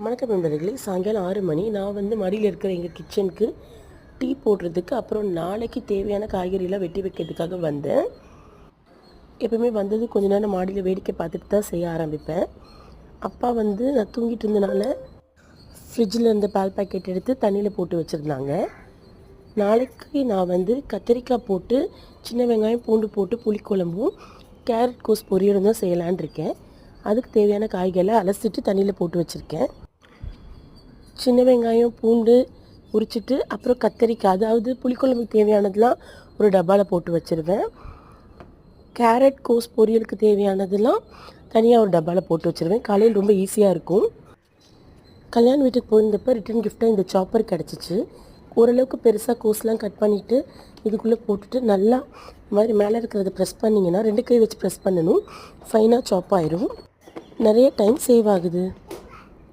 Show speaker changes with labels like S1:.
S1: வணக்கம் நண்பர்களே. சாயங்காலம் 6 மணி. நான் மாடியில் இருக்கிற எங்கள் கிச்சனுக்கு டீ போடுறதுக்கு, அப்புறம் நாளைக்கு தேவையான காய்கறிலாம் வெட்டி வைக்கிறதுக்காக வந்தேன். எப்பவுமே வந்தது கொஞ்ச நேரம் மாடியில் வேடிக்கை பார்த்துட்டு தான் செய்ய ஆரம்பிப்பேன். அப்பா நான் தூங்கிட்டு இருந்தனால ஃப்ரிட்ஜில் இருந்த பால் பாக்கெட் எடுத்து தண்ணியில் போட்டு வச்சுருந்தாங்க. நாளைக்கு நான் கத்திரிக்காய் போட்டு சின்ன வெங்காயம் பூண்டு போட்டு புளிக்குழம்பும் கேரட் கோஸ் பொரியலும் தான் செய்யலான் இருக்கேன். அதுக்கு தேவையான காய்களை அலசிட்டு தண்ணியில் போட்டு வச்சுருக்கேன். சின்ன வெங்காயம் பூண்டு உரிச்சிட்டு அப்புறம் கத்திரிக்காய், அதாவது புளிக்குழம்புக்கு தேவையானதெல்லாம் ஒரு டப்பாவில் போட்டு வச்சுருவேன். கேரட் கோஸ் பொரியலுக்கு தேவையானதெல்லாம் தனியாக ஒரு டப்பாவில் போட்டு வச்சுருவேன். காலையில் ரொம்ப ஈஸியாக இருக்கும். கல்யாண வீட்டுக்கு போயிருந்தப்போ ரிட்டன் கிஃப்டாக இந்த சாப்பர் கிடச்சிச்சு. ஓரளவுக்கு பெருசாக கோஸ்லாம் கட் பண்ணிவிட்டு இதுக்குள்ளே போட்டுட்டு நல்லா இந்த மாதிரி மேலே இருக்கிறத ப்ரெஸ் பண்ணிங்கன்னா 2 கை வச்சு ப்ரெஸ் பண்ணணும். ஃபைனாக சாப் ஆயிரும். நிறைய டைம் சேவ் ஆகுது.